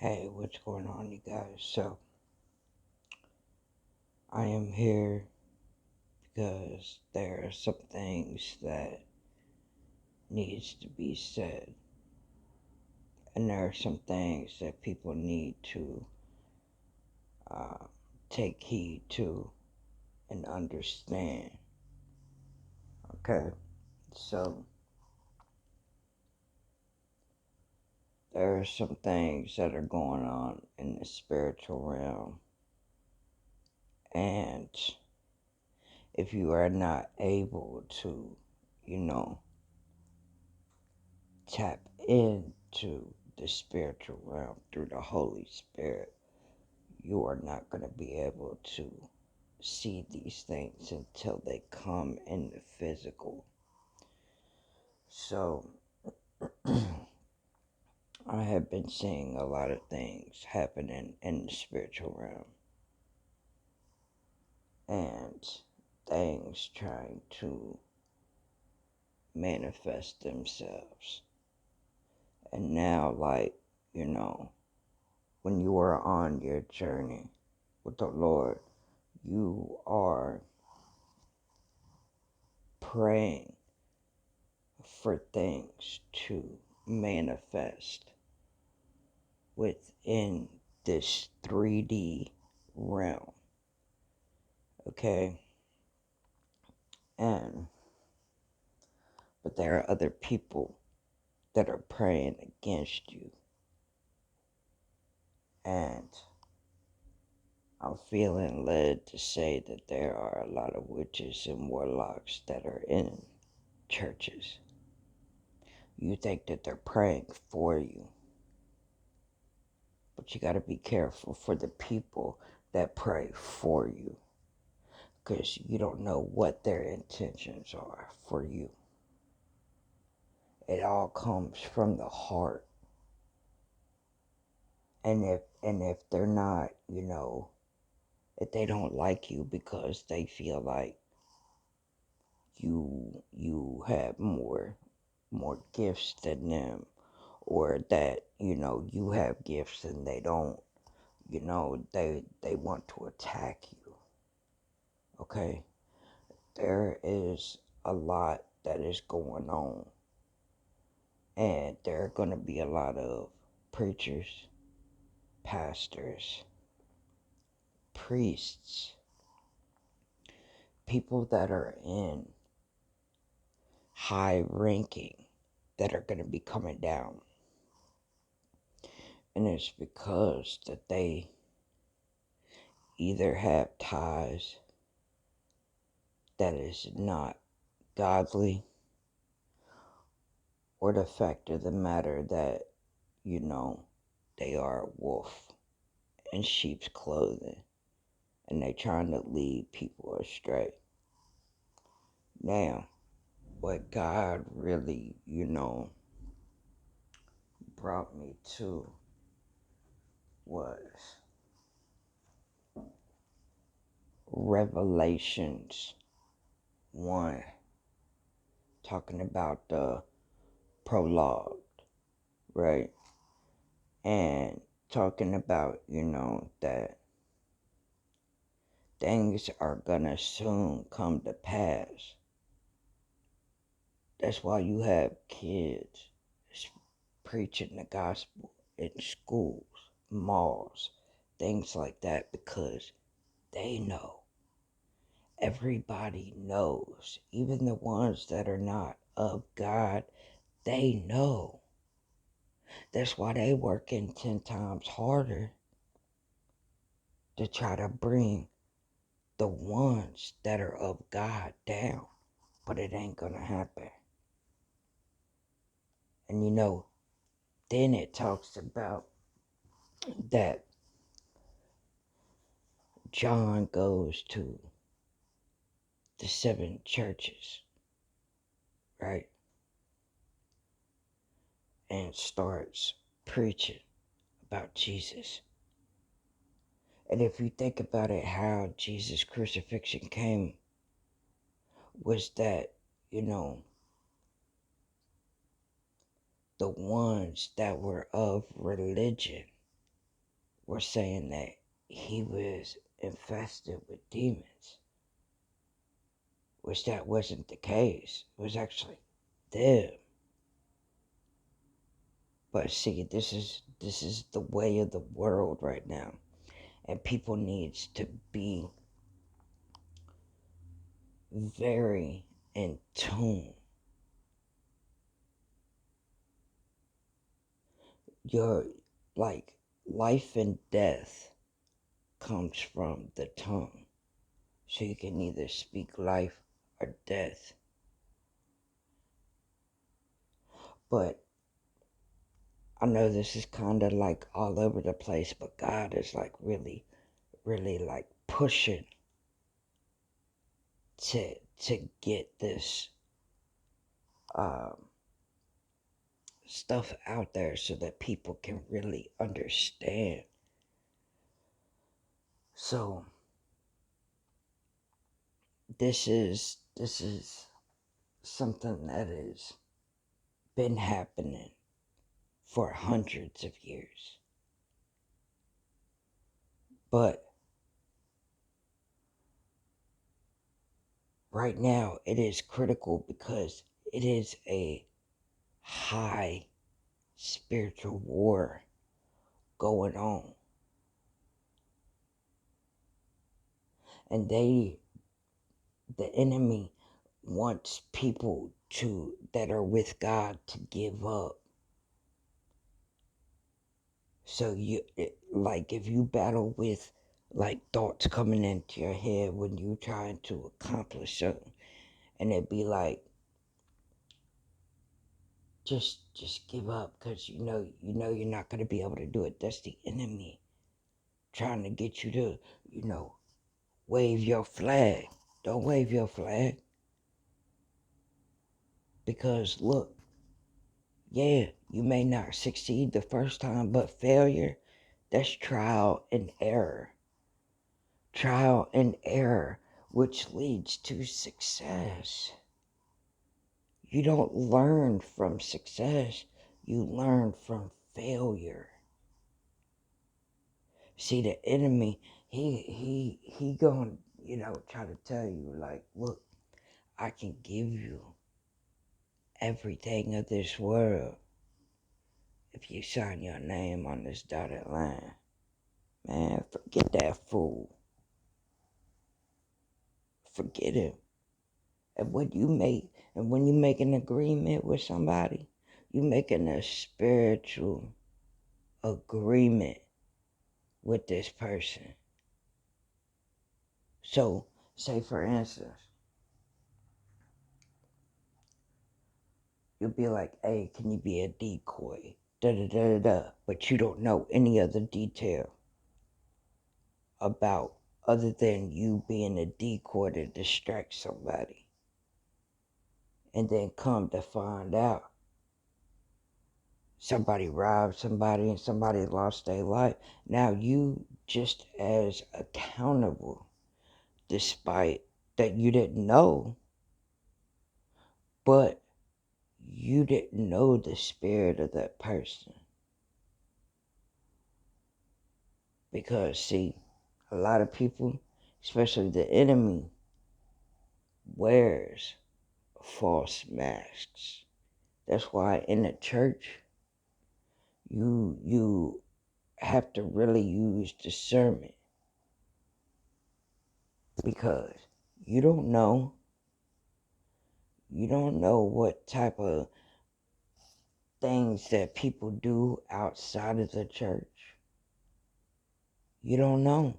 Hey, what's going on, you guys? So, I am here because there are some things that needs to be said, and there are some things that people need to uh, take heed to and understand. Okay, so there are some things that are going on in the spiritual realm, and if you are not able to, you know, tap into the spiritual realm through the Holy Spirit, you are not going to be able to see these things until they come in the physical. So, I have been seeing a lot of things happening in the spiritual realm, and things trying to manifest themselves. And now, like, you know, when you are on your journey with the Lord, you are praying for things to manifest within this 3D realm. Okay? And, but there are other people that are praying against you. And I'm feeling led to say that there are a lot of witches and warlocks that are in churches. You think that they're praying for you, but you got to be careful for the people that pray for you, because you don't know what their intentions are for you. It all comes from the heart. And if they're not, if they don't like you because they feel like you have more gifts than them, or that you have gifts and they don't, they want to attack you. Okay, there is a lot that is going on, and there are going to be a lot of preachers, pastors, priests, people that are in high ranking that are going to be coming down. And it's because that they either have ties that is not godly, or the fact of the matter that, they are a wolf in sheep's clothing, and they trying to lead people astray. Now, what God really, brought me to was Revelations 1, talking about the prologue, right? And talking about, that things are gonna soon come to pass. That's why you have kids preaching the gospel in schools, malls, things like that, because they know. Everybody knows. Even the ones that are not of God, they know. That's why they working 10 times harder to try to bring the ones that are of God down. But it ain't gonna happen. And then it talks about that John goes to the 7 churches, right? And starts preaching about Jesus. And if you think about it, how Jesus' crucifixion came was that, the ones that were of religion were saying that he was infested with demons, which that wasn't the case. It was actually them. But see, this is the way of the world right now, and people needs to be very in tune. Your like life and death comes from the tongue. So you can either speak life or death. But I know this is kind of like all over the place, but God is like really, really like pushing to get this um, stuff out there so that people can really understand. So this is something that has been happening for hundreds of years. But right now it is critical because it is a high spiritual war going on. And the enemy wants people to that are with God to give up. So like if you battle with like thoughts coming into your head when you're trying to accomplish something, and it'd be like just give up because you know you're not going to be able to do it. That's the enemy trying to get you to wave your flag. Don't wave your flag, because look, yeah, you may not succeed the first time, but failure, that's trial and error. Trial and error, which leads to success. You don't learn from success, you learn from failure. See, the enemy, he gonna, try to tell you, like, look, I can give you everything of this world if you sign your name on this dotted line. Man, forget that fool. Forget him. And when you make an agreement with somebody, you making a spiritual agreement with this person. So, say for instance, you'll be like, hey, can you be a decoy? Da da da da da. But you don't know any other detail about other than you being a decoy to distract somebody. And then come to find out somebody robbed somebody and somebody lost their life. Now you just as accountable, despite that you didn't know, but you didn't know the spirit of that person. Because see, a lot of people, especially the enemy, wears false masks. That's why in the church you have to really use discernment, because you don't know you don't know what type of things that people do outside of the church. You don't know,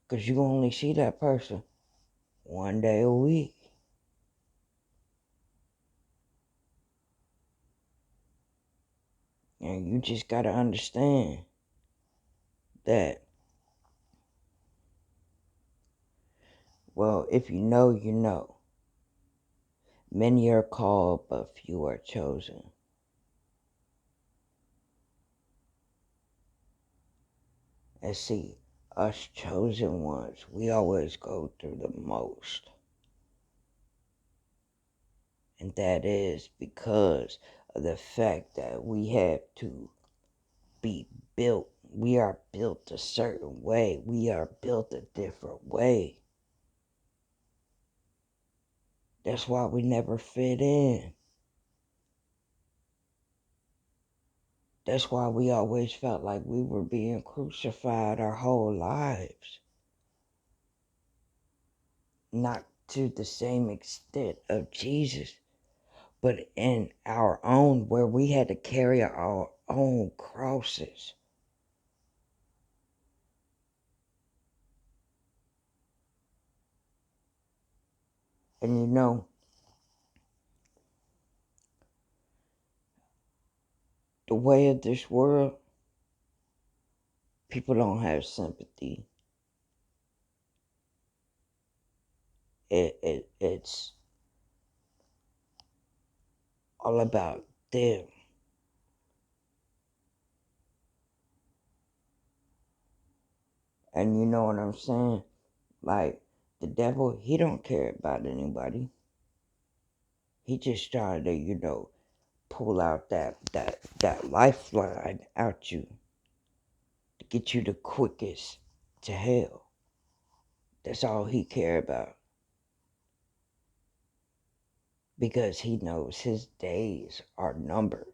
because you only see that person one day a week. And you just got to understand that, well, if you know, you know. Many are called, but few are chosen. And see, us chosen ones, we always go through the most. And that is because of the fact that we have to be built We are built a certain way. We are built a different way. That's why we never fit in. That's why we always felt like we were being crucified our whole lives. Not to the same extent of Jesus, but in our own, where we had to carry our own crosses. And you know, the way of this world, people don't have sympathy. It's all about them. And you know what I'm saying? Like, the devil, he don't care about anybody. He just trying to, pull out that lifeline out you to get you the quickest to hell. That's all he care about. Because he knows his days are numbered.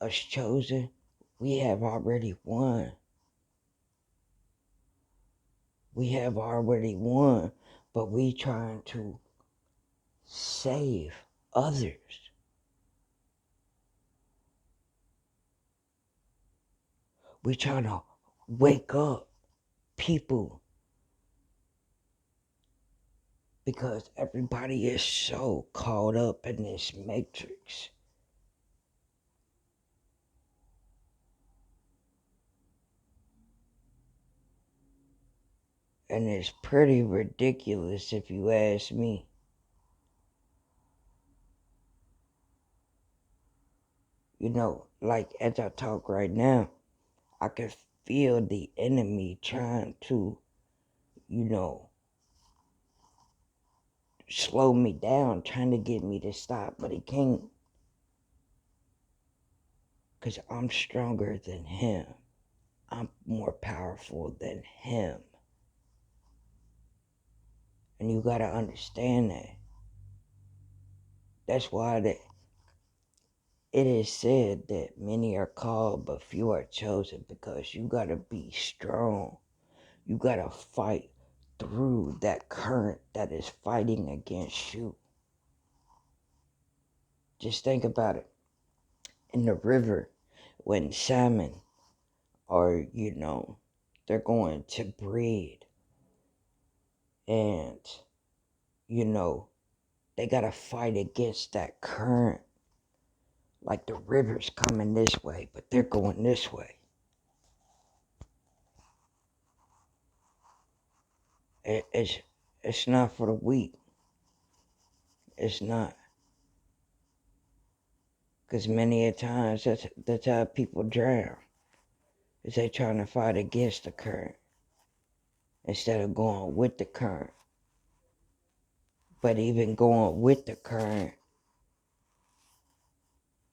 Us chosen, we have already won. We have already won, but we trying to save others. We trying to wake up people because everybody is so caught up in this matrix. And it's pretty ridiculous if you ask me. Like as I talk right now, I can feel the enemy trying to, you know, slow me down, trying to get me to stop, but he can't. Because I'm stronger than him. I'm more powerful than him. And you gotta understand that. That's why it is said that many are called, but few are chosen, because you gotta be strong. You gotta fight through that current that is fighting against you. Just think about it. In the river, when salmon are, they're going to breed, and, they gotta fight against that current. Like the river's coming this way, but they're going this way. It's not for the weak. It's not. Because many a times that's how people drown. Is they trying to fight against the current instead of going with the current. But even going with the current,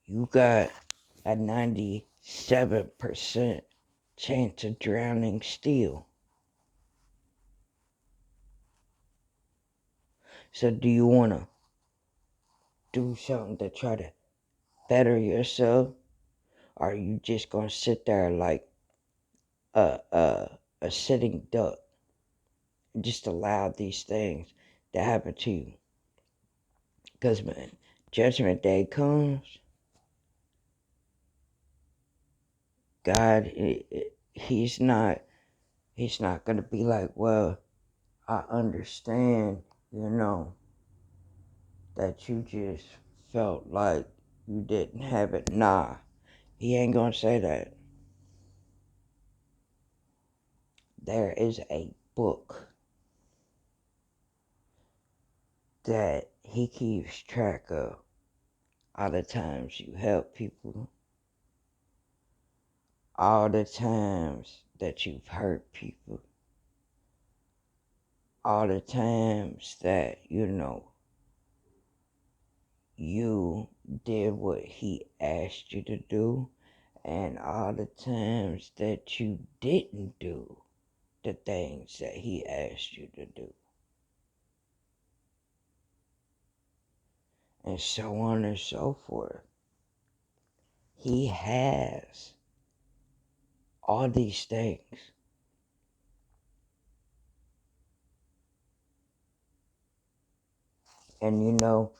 you got a 97% chance of drowning still. So do you want to do something to try to better yourself? Or are you just going to sit there like a sitting duck and just allow these things to happen to you? Because when Judgment Day comes, God, he's not going to be like, well, I understand, that you just felt like you didn't have it. Nah, he ain't going to say that. There is a book that he keeps track of all the times you help people, all the times that you've hurt people, all the times that, you did what he asked you to do, And all the times that you didn't do the things that he asked you to do. And so on and so forth. He has all these things. And you know,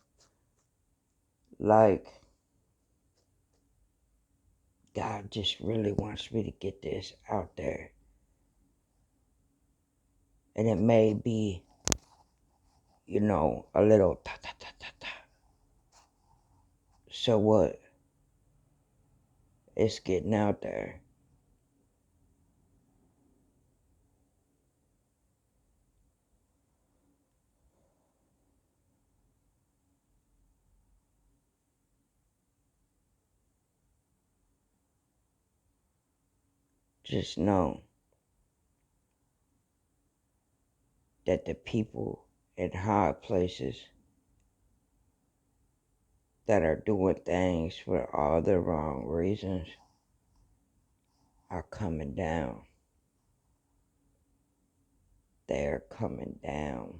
like, God just really wants me to get this out there. And it may be, you know, a little ta ta ta ta ta. So what? It's getting out there. Just know that the people in high places that are doing things for all the wrong reasons are coming down. They're coming down.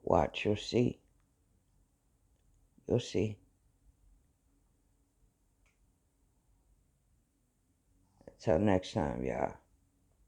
Watch, you'll see. You'll see. Until next time, y'all.